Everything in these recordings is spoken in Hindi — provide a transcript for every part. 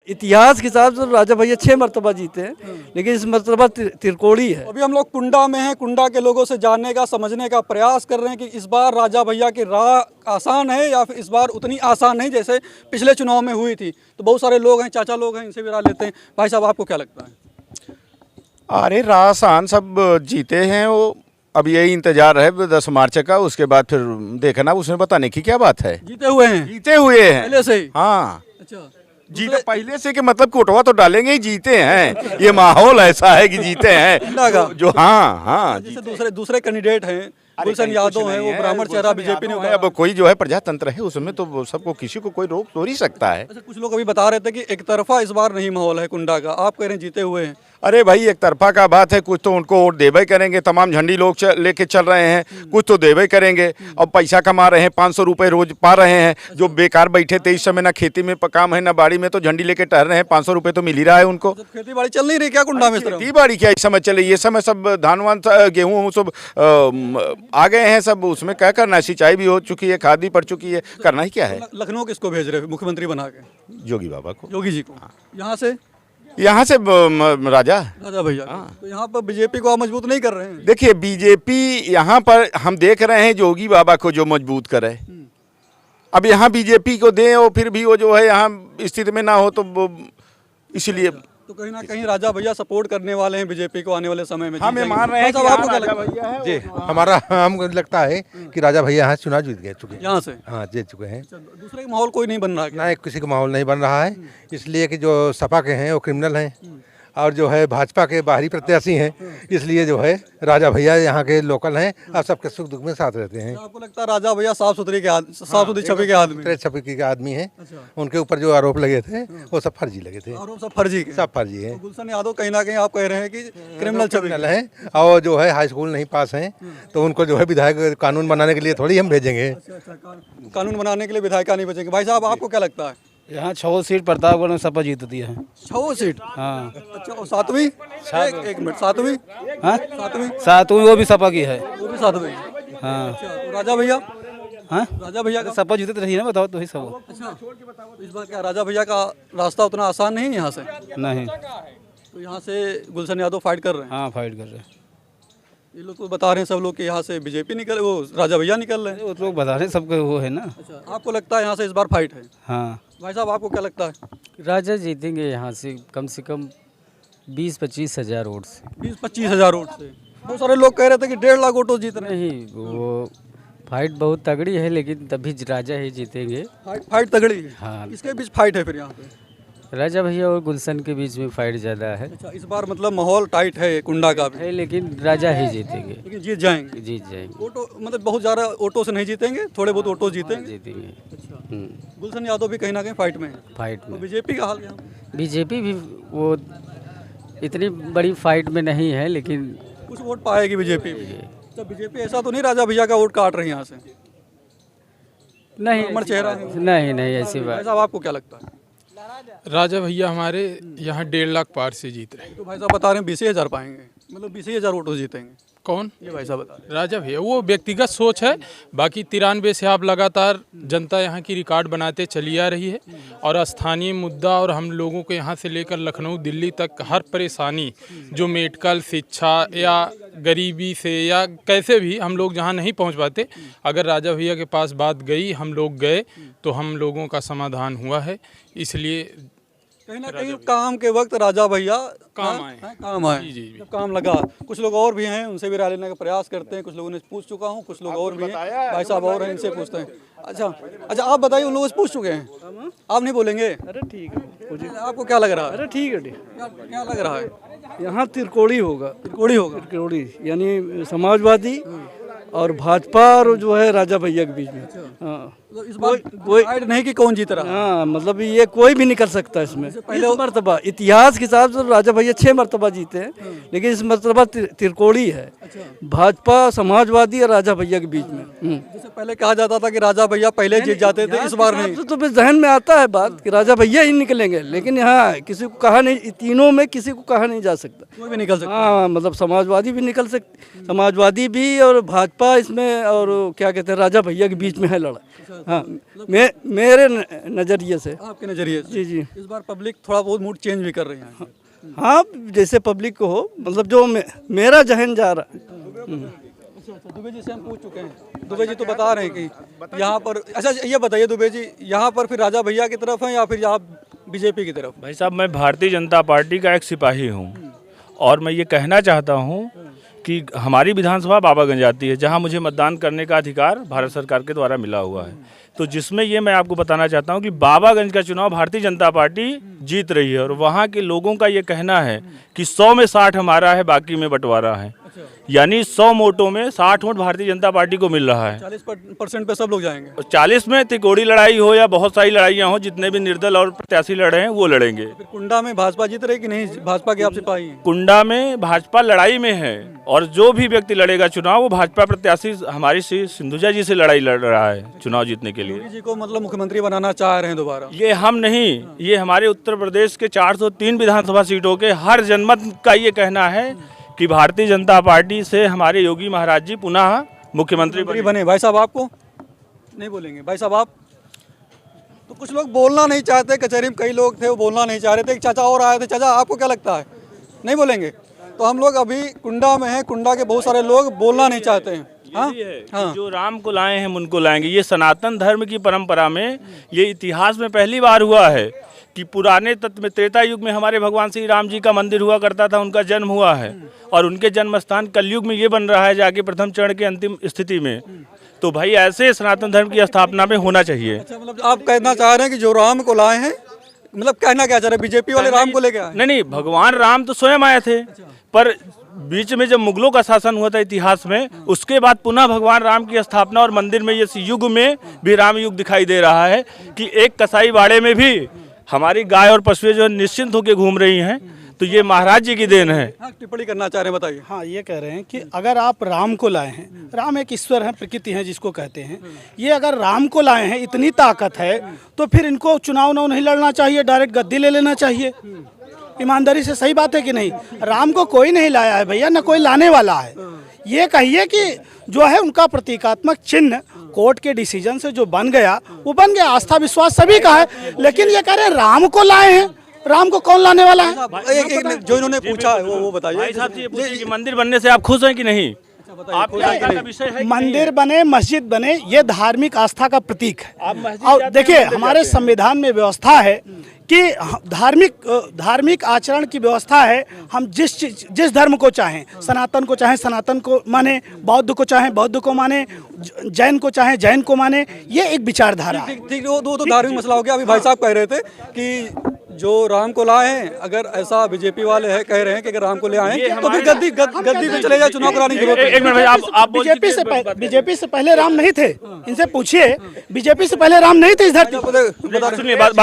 इतिहास के हिसाब से तो राजा भैया 6 मरतबा जीते हैं, लेकिन इस मरतबा त्रिकोणी है। अभी हम लोग कुंडा में हैं, कुंडा के लोगों से जानने का समझने का प्रयास कर रहे हैं कि इस बार राजा भैया की राह आसान है या फिर इस बार उतनी आसान नहीं जैसे पिछले चुनाव में हुई थी। तो बहुत सारे लोग हैं, चाचा लोग हैं, इनसे भी राय लेते हैं। भाई साहब, आपको क्या लगता है? अरे राह आसान, सब जीते हैं वो। अब यही इंतजार है 10 मार्च का, उसके बाद फिर देखना, उसमें बताने की क्या बात है। जीते हुए हैं जीते हुए हैं पहले से ही। हाँ, अच्छा, जीते पहले से कि मतलब कोटवा तो डालेंगे ही, जीते हैं। ये माहौल ऐसा है कि जीते हैं जो हाँ जैसे दूसरे कैंडिडेट हैं, गुलशन यादव हैं, वो ब्राह्मण चेहरा बीजेपी ने उतारा। अब कोई जो है प्रजातंत्र है, उसमें तो सबको किसी को कोई रोक तो नहीं सकता है। अच्छा, कुछ लोग अभी बता रहे थे कि एक तरफा इस बार नहीं माहौल है कुंडा का, आप कह रहे हैं जीते हुए हैं। अरे भाई, एक तरफा का बात है, कुछ तो उनको वोट देवे करेंगे, तमाम झंडी लोग लेके चल रहे हैं, कुछ तो देवे करेंगे। अब पैसा कमा रहे हैं, 500 रुपये रोज पा रहे हैं। जो बेकार बैठे थे इस समय, ना खेती में काम है ना बाड़ी में, तो झंडी लेके टहल रहे हैं, 500 रुपये तो मिल ही रहा है उनको। खेती बाड़ी चल नहीं रही क्या कुंडा में? खेती बाड़ी क्या इस समय चले? ये समय सब धान वान गेहूँ सब आ गए हैं सब, उसमें क्या करना है? सिंचाई भी हो चुकी है, खाद भी पड़ चुकी है, करना ही क्या है? लखनऊ किसको भेज रहे हैं मुख्यमंत्री बना के? योगी बाबा को, योगी जी को। यहाँ से राजा भैया। तो यहाँ पर बीजेपी को आप मजबूत नहीं कर रहे हैं? देखिए, बीजेपी यहाँ पर हम देख रहे हैं योगी बाबा को जो मजबूत करे। अब यहाँ बीजेपी को दें और फिर भी वो जो है यहाँ स्थिति में ना हो, तो इसलिए तो कहीं ना कहीं राजा भैया सपोर्ट करने वाले हैं बीजेपी को आने वाले समय में। हमें मान रहे हैं कि आपको क्या राजा लगता भैया है जी, हमारा हमको लगता है कि राजा भैया यहाँ चुनाव जीत गए चुके हैं। यहाँ से? हाँ, जीत चुके हैं। दूसरे का माहौल कोई नहीं बन रहा है? ना, किसी का माहौल नहीं बन रहा है, इसलिए कि जो सपा के हैं वो क्रिमिनल हैं और जो है भाजपा के बाहरी प्रत्याशी हैं, इसलिए जो है राजा भैया यहाँ के लोकल हैं और सबके सुख दुख में साथ रहते हैं। आपको लगता है राजा भैया साफ सुथरी छवि के आदमी? छवि के आदमी हैं। उनके ऊपर जो आरोप लगे थे वो सब फर्जी लगे थे। आरोप सब फर्जी के? सब फर्जी है। गुलशन यादव कहीं ना कहीं आप कह रहे हैं कि क्रिमिनल हैं और जो है हाई स्कूल नहीं पास हैं, तो उनको जो है विधायक कानून बनाने के लिए थोड़ी हम भेजेंगे। कानून बनाने के लिए विधायक नहीं भेजेंगे। भाई साहब, आपको क्या लगता है? यहाँ 6 सीट प्रतापगढ़ में सपा जीतती है। 6 सीट? हाँ। अच्छा, और 7वीं? एक मिनट, 7वीं? हाँ, 7वीं वो भी सपा की है। वो भी 7वीं? हाँ। अच्छा, तो राजा भैया? हाँ, राजा भैया का सपा जीतती रही है ना, बताओ तो ही सब। अच्छा, तो इस बार क्या राजा भैया का रास्ता उतना आसान नहीं है यहाँ से? नहीं, तो यहाँ से गुलशन यादव फाइट कर रहे हैं? हाँ, फाइट कर रहे हैं। ये लोग तो बता रहे हैं सब लोग कि यहाँ से बीजेपी निकल, वो राजा भैया निकल रहे हैं। वो लोग बता रहे हैं, सबके वो है ना। अच्छा, आपको लगता है यहाँ से इस बार फाइट है? हाँ। भाई साहब, आपको क्या लगता है? राजा जीतेंगे यहाँ से कम 20-25 हज़ार वोट से। 20-25 हज़ार वोट से? बहुत सारे लोग कह रहे थे कि 1.5 लाख वोटों जीत रहे हैं। नहीं, वो फाइट बहुत तगड़ी है, लेकिन तभी राजा ही जीतेंगे। फाइट तगड़ी है? हाँ। इसके बीच फाइट है फिर यहाँ पे? राजा भैया और गुलशन के बीच में फाइट ज़्यादा है। अच्छा, इस बार मतलब माहौल टाइट है कुंडा का भी है, लेकिन राजा ही जीतेंगे। लेकिन जीत जाएंगे? जीत जाएंगे। ऑटो मतलब बहुत ज़्यादा ऑटो से नहीं जीतेंगे, थोड़े बहुत ऑटो जीतेंगे? जीतेंगे। अच्छा, गुलशन यादव भी कहीं ना कहीं फाइट में है? फाइट तो में बीजेपी का हाल क्या? बीजेपी भी वो इतनी बड़ी फाइट में नहीं है, लेकिन कुछ वोट पाएगी बीजेपी भी। तो बीजेपी ऐसा तो नहीं राजा भैया का वोट काट रही है यहाँ से? नहीं, चेहरा नहीं ऐसी बात। साहब, आपको क्या लगता है? राजा भैया हमारे यहाँ 1.5 लाख पार से जीत रहे हैं। तो भाई साहब बता रहे हैं 20,000 पाएंगे, मतलब 20,000 वोटों जीतेंगे। कौन? ये भाई साहब बता रहे हैं। राजा भैया, वो व्यक्तिगत सोच है। बाकी 93 से आप लगातार जनता यहाँ की रिकॉर्ड बनाते चली आ रही है और स्थानीय मुद्दा और हम लोगों को यहाँ से लेकर लखनऊ दिल्ली तक हर परेशानी जो मेडिकल, शिक्षा या गरीबी से या कैसे भी हम लोग जहाँ नहीं पहुँच पाते, अगर राजा भैया के पास बात गई, हम लोग गए, तो हम लोगों का समाधान हुआ है। इसलिए कहीं ना कहीं काम के वक्त राजा भैया काम आए। जी। जब काम लगा। कुछ लोग और भी हैं, उनसे भी राय लेने का प्रयास करते हैं। कुछ लोगों ने पूछ चुका हूँ, कुछ लोग और भी हैं, भाई साहब और हैं, इनसे पूछते हैं। अच्छा, आप बताइए, उन लोगों से पूछ चुके हैं, आप नहीं बोलेंगे? अरे ठीक है, आपको क्या लग रहा है? अरे ठीक है, क्या लग रहा है? यहाँ त्रिकोणी होगा। त्रिकोणी यानी समाजवादी और भाजपा और जो है राजा भैया के बीच में। हाँ, तो इस बार कोई नहीं कि कौन जीत रहा? हाँ, मतलब ये कोई भी नहीं कर सकता इसमें। पहले मरतबा इतिहास के हिसाब से तो राजा भैया 6 मरतबा जीते हैं, लेकिन इस मरतबा त्रिकोणी है। भाजपा, समाजवादी और राजा भैया के बीच में। जैसे पहले कहा जाता था कि राजा भैया पहले जीत जाते थे, इस बार नहीं। तो फिर जहन में आता है बात कि राजा भैया ही निकलेंगे, लेकिन यहाँ किसी को कहा नहीं, तीनों में किसी को कहा नहीं जा सकता। कोई भी निकल सकता। हाँ, मतलब समाजवादी भी निकल सकते, समाजवादी भी और भाजपा इसमें, और क्या कहते हैं राजा भैया के बीच में है लड़ा। हाँ मेरे नज़रिए से। आपके नज़रिए से जी जी। इस बार पब्लिक थोड़ा बहुत मूड चेंज भी कर रही है। हाँ जैसे पब्लिक को हो, मतलब जो मेरा जहन जा रहा है। अच्छा, दुबे जी से हम पूछ चुके हैं। दुबे जी तो बता रहे हैं कि यहाँ पर, अच्छा ये बताइए दुबे जी, यहाँ पर फिर राजा भैया की तरफ है या फिर आप बीजेपी की तरफ? भाई साहब, मैं भारतीय जनता पार्टी का एक सिपाही हूँ और मैं ये कहना चाहता हूँ कि हमारी विधानसभा बाबागंज आती है, जहाँ मुझे मतदान करने का अधिकार भारत सरकार के द्वारा मिला हुआ है। तो जिसमें ये मैं आपको बताना चाहता हूँ कि बाबागंज का चुनाव भारतीय जनता पार्टी जीत रही है और वहाँ के लोगों का ये कहना है कि 100 में 60 हमारा है, बाकी में बंटवारा है। यानी 100 वोटों में 60 वोट भारतीय जनता पार्टी को मिल रहा है। 40% पे सब लोग जाएंगे। और 40 में त्रिकोणीय लड़ाई हो या बहुत सारी लड़ाइयाँ हो, जितने भी निर्दल और प्रत्याशी लड़े हैं वो लड़ेंगे। फिर कुंडा में भाजपा जीत रही कि नहीं? भाजपा के आप सिपाही हैं? कुंडा में भाजपा लड़ाई में है और जो भी व्यक्ति लड़ेगा चुनाव वो भाजपा प्रत्याशी हमारी श्री सिंधुजा जी से लड़ाई लड़ रहा है चुनाव जीतने के लिए। योगी जी को मतलब मुख्यमंत्री बनाना चाह रहे हैं दोबारा? ये हम नहीं, ये हमारे उत्तर प्रदेश के 403 विधानसभा सीटों के हर जनमत का ये कहना है कि भारतीय जनता पार्टी से हमारे योगी महाराज जी पुनः मुख्यमंत्री बने। भाई साहब आपको नहीं बोलेंगे? भाई साहब आप? तो कुछ लोग बोलना नहीं चाहते, कचहरी में कई लोग थे वो बोलना नहीं चाह रहे थे। एक चाचा और आए थे। चाचा आपको क्या लगता है, नहीं बोलेंगे? तो हम लोग अभी कुंडा में हैं, कुंडा के बहुत सारे लोग बोलना नहीं चाहते हैं। हाँ? हाँ। जो राम को लाए हैं हम उनको लाएंगे। ये सनातन धर्म की परंपरा में ये इतिहास में पहली बार हुआ है कि पुराने तत्व में त्रेता युग में हमारे भगवान श्री राम जी का मंदिर हुआ करता था, उनका जन्म हुआ है और उनके जन्म स्थान कलयुग में ये बन रहा है जाके प्रथम चरण के अंतिम स्थिति में। तो भाई ऐसे सनातन धर्म की स्थापना में होना चाहिए। अच्छा, मतलब आप कहना चाह रहे हैं कि जो राम को लाए हैं, मतलब कहना क्या चाह रहे हैं, बीजेपी वाले राम को लेके आए? नहीं, भगवान राम तो स्वयं आए थे, पर बीच में जब मुगलों का शासन हुआ था इतिहास में, उसके बाद पुनः भगवान राम की स्थापना और मंदिर में इस युग में भी राम युग दिखाई दे रहा है कि एक कसाई बाड़े में भी हमारी गाय और पशुएं जो निश्चिंत होकर घूम रही हैं। तो ये महाराज जी की देन है। हाँ, टिप्पणी करना चाह रहे हैं, बताइए। हाँ, ये कह रहे हैं कि अगर आप राम को लाए हैं, राम एक ईश्वर है, प्रकृति है जिसको कहते हैं, ये अगर राम को लाए हैं, इतनी ताकत है, तो फिर इनको चुनाव नहीं लड़ना चाहिए, डायरेक्ट गद्दी ले लेना चाहिए। ईमानदारी से, सही बात है कि नहीं? राम को कोई नहीं लाया है भैया, न कोई लाने वाला है। ये कहिए कि जो है उनका प्रतीकात्मक चिन्ह कोर्ट के डिसीजन से जो बन गया वो बन गया, आस्था विश्वास सभी का है। लेकिन ये कह रहे हैं राम को लाए हैं, राम को कौन लाने वाला है? एक जो इन्होंने पूछा है वो बताइए। भाई साहब से ये पूछिए कि मंदिर बनने से आप खुश हैं कि नहीं? आपका विषय है। मंदिर बने, मस्जिद बने, ये धार्मिक आस्था का प्रतीक है। और देखिए हमारे संविधान में व्यवस्था है कि धार्मिक आचरण की व्यवस्था है। हम जिस धर्म को चाहें, सनातन को चाहें सनातन को माने, बौद्ध को चाहें बौद्ध को माने, जैन को चाहें जैन को माने, ये एक विचारधारा है। ठीक, वो तो धार्मिक मसला हो गया। अभी भाई साहब कह रहे थे कि जो राम को लाए हैं, अगर ऐसा बीजेपी वाले हैं कह रहे हैं कि अगर राम को ले आए तो फिर गद्दी पे चले जाए, चुनाव कराने की जरूरत। एक मिनट भाई, आप बीजेपी से पहले राम नहीं थे, इनसे पूछिए। बीजेपी से पहले राम नहीं थे इस धरती। सुनिए भाई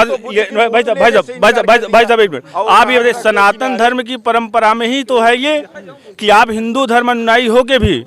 साहब एक मिनट, आप ये सनातन धर्म की परंपरा में ही तो है ये कि आप हिंदू धर्म अनुयायी होके भी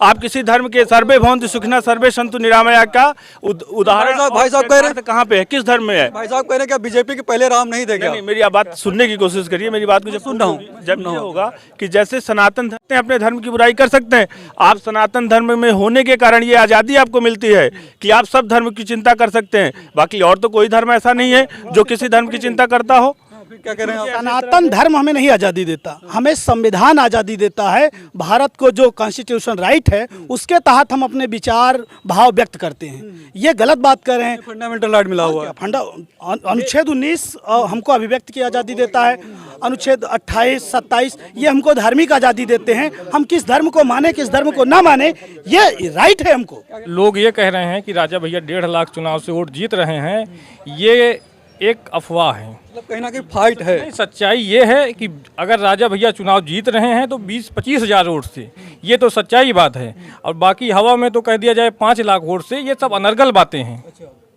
आप किसी धर्म के सर्वे भवन्तु सुखिनः सर्वे सन्तु निरामया का उदाहरण भाई साहब कह रहे हैं कहाँ पे है, किस धर्म में है? भाई साहब कह रहे हैं क्या बीजेपी के पहले राम नहीं थे क्या? नहीं, मेरी आप बात सुनने की कोशिश करिए। मेरी बात को जब सुन रहा हूँ, जब ये होगा कि जैसे सनातन धर्म अपने धर्म की बुराई कर सकते हैं, आप सनातन धर्म में होने के कारण ये आज़ादी आपको मिलती है कि आप सब धर्म की चिंता कर सकते हैं। बाकी और तो कोई धर्म ऐसा नहीं है जो किसी धर्म की चिंता करता हो। क्या कह रहे हैं? सनातन धर्म हमें नहीं आज़ादी देता, हमें संविधान आज़ादी देता है। भारत को जो कॉन्स्टिट्यूशन राइट है उसके तहत हम अपने विचार भाव व्यक्त करते हैं। ये गलत बात कर रहे हैं। फंडामेंटल राइट मिला हुआ है। अनुच्छेद 19 हमको अभिव्यक्ति की आज़ादी देता है। अनुच्छेद 28, 27 ये हमको धार्मिक आज़ादी देते हैं। हम किस धर्म को माने, किस धर्म को ना माने, ये राइट है हमको। लोग ये कह रहे हैं कि राजा भैया 1.5 लाख चुनाव से वोट जीत रहे हैं, ये एक अफवाह है। मतलब कहीं ना कहीं फाइट है। सच्चाई ये है कि अगर राजा भैया चुनाव जीत रहे हैं तो 20-25 हज़ार वोट से, ये तो सच्चाई बात है। और बाकी हवा में तो कह दिया जाए 5 लाख वोट से, ये सब अनर्गल बातें हैं।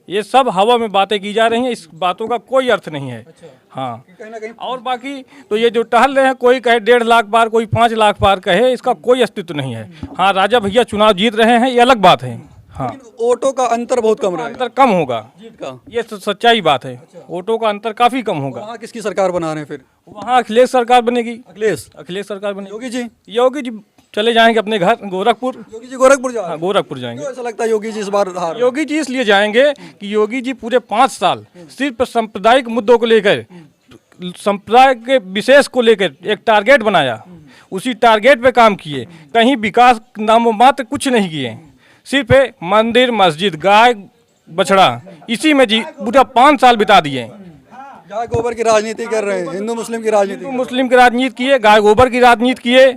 ये सब हवा में बातें की जा रही हैं, इस बातों का कोई अर्थ नहीं है। हाँ, और बाकी तो ये जो टहल रहे हैं, कोई कहे 1.5 लाख बार, कोई 5 लाख बार कहे, इसका कोई अस्तित्व नहीं है। हाँ, राजा भैया चुनाव जीत रहे हैं, ये अलग बात है। हाँ, वोटों का अंतर बहुत कम रहा है। अंतर कम होगा जीत का, ये सच्चाई बात है। वोटों का अंतर काफी कम होगा। वहाँ किसकी सरकार बना रहे हैं फिर? वहाँ अखिलेश सरकार बनेगी। अखिलेश सरकार बनेगी। योगी जी? योगी जी चले जाएंगे अपने घर गोरखपुर। योगी जी गोरखपुर जा रहे हाँ, हैं। गोरखपुर जाएंगे। क्यों ऐसा लगता है योगी जी इस बार हार रहे हैं? योगी जी इसलिए जाएंगे कि योगी जी पूरे 5 साल सिर्फ सांप्रदायिक मुद्दों को लेकर, संप्रदाय के विशेष को लेकर एक टारगेट बनाया, उसी टारगेट पे काम किए। कहीं विकास नामो मात्र कुछ नहीं किए, सिर्फ मंदिर मस्जिद गाय बछड़ा इसी में जी पूरा 5 साल बिता दिए। गाय गोबर की राजनीति कर रहे हैं, हिंदू मुस्लिम की राजनीति। मुस्लिम की राजनीति किए, गाय गोबर की राजनीति किए,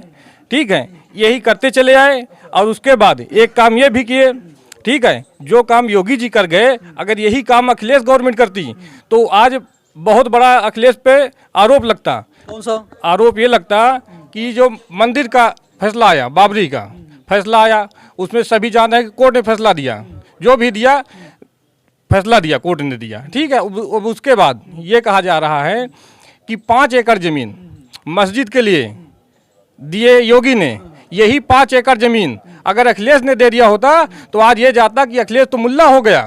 ठीक है, यही करते चले आए। और उसके बाद एक काम ये भी किए, ठीक है, जो काम योगी जी कर गए, अगर यही काम अखिलेश गवर्नमेंट करती तो आज बहुत बड़ा अखिलेश पे आरोप लगता। कौन सा आरोप ये लगता कि जो मंदिर का फैसला आया, बाबरी का फैसला आया, उसमें सभी जानते हैं कि कोर्ट ने फैसला दिया, जो भी दिया फैसला दिया कोर्ट ने दिया, ठीक है। अब उसके बाद ये कहा जा रहा है कि 5 एकड़ जमीन मस्जिद के लिए दिए योगी ने, यही 5 एकड़ जमीन अगर अखिलेश ने दे दिया होता तो आज ये जाता कि अखिलेश तो मुल्ला हो गया।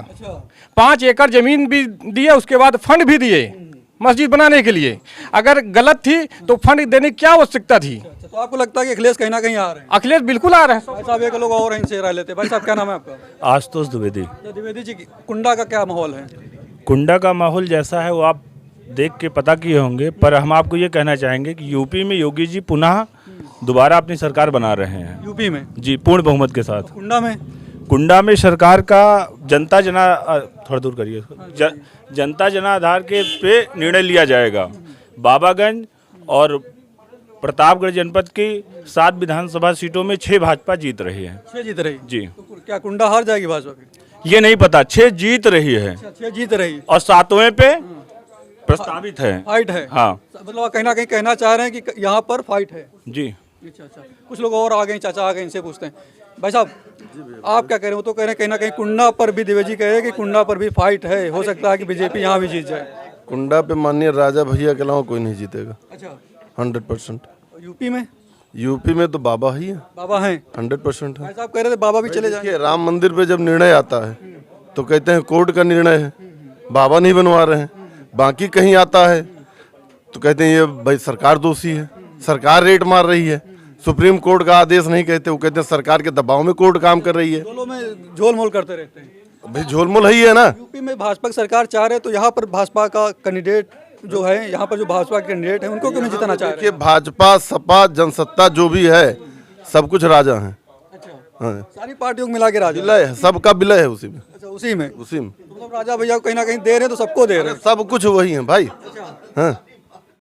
5 एकड़ जमीन भी दिए, उसके बाद फंड भी दिए मस्जिद बनाने के लिए। अगर गलत थी तो फंड देने की क्या आवश्यकता थी? तो आपको लगता है कि अखिलेश कहीं ना कहीं आ रहे हैं? अखिलेश बिल्कुल आ रहे हैं। भाई साहब एक लोग और हैं, इनसे राय लेते हैं। भाई साहब क्या नाम है आपका? आशुतोष द्विवेदी। द्विवेदी जी, कुंडा का क्या माहौल है? कुंडा का माहौल जैसा है वो आप देख के पता किए होंगे, पर हम आपको ये कहना चाहेंगे कि यूपी में योगी जी पुनः दोबारा अपनी सरकार बना रहे हैं। यूपी में जी, पूर्ण बहुमत के साथ। कुंडा में सरकार का थोड़ा दूर करिए इसको। जनता जनाधार के पे निर्णय लिया जाएगा। बाबागंज और प्रतापगढ़ जनपद की 7 विधानसभा सीटों में 6 भाजपा जीत रही है। 6 जीत रही जी। तो क्या कुंडा हार जाएगी भाजपा की? ये नहीं पता, 6 जीत रही है 6 जीत रही और 7वें पे प्रस्तावित है। फाइट है। हाँ, मतलब कहीं ना कहीं कहना चाह रहे हैं कि यहाँ पर फाइट है। जी। अच्छा, कुछ लोग और आ गए, चाचा आ गए, इनसे पूछते हैं। भाई साहब आप क्या कह रहे हो? तो कह रहे हैं कहीं ना कहीं कुंडा पर भी, द्विवेदी कह रहे हैं कि कुंडा पर भी फाइट है, हो सकता है कि बीजेपी यहाँ भी जीत जाए। कुंडा पे माननीय राजा भैया के अलावा कोई नहीं जीतेगा। अच्छा, 100%। यूपी में? यूपी में तो बाबा ही है। बाबा हैं 100% है। भाई साहब कह रहे थे बाबा भी चले जाएंगे। राम मंदिर पे जब निर्णय आता है तो कहते हैं कोर्ट का निर्णय है, बाबा नहीं बनवा रहे हैं। बाकी कहीं आता है तो कहते हैं ये भाई सरकार दोषी है, सरकार रेट मार रही है। सुप्रीम कोर्ट का आदेश नहीं कहते, वो कहते हैं सरकार के दबाव में कोर्ट काम कर रही है। दोनों में झोलमोल करते रहते हैं। भाई झोलमोल ही है ना। यूपी में भाजपा की सरकार चाह रहे, तो यहाँ पर भाजपा का कैंडिडेट जो है, यहाँ पर जो भाजपा के कैंडिडेट है उनको क्यों नहीं जिताना चाह रहे? देखिए भाजपा सपा जनसत्ता जो भी है सब कुछ राजा है। हाँ, सारी पार्टियों को मिला के राजा विलय है, सबका विलय है उसी में। अच्छा, उसी में उसी में मतलब राजा भैया को कहीं ना कहीं दे रहे हैं तो सबको दे रहे हैं। सब कुछ वही है भाई। हाँ।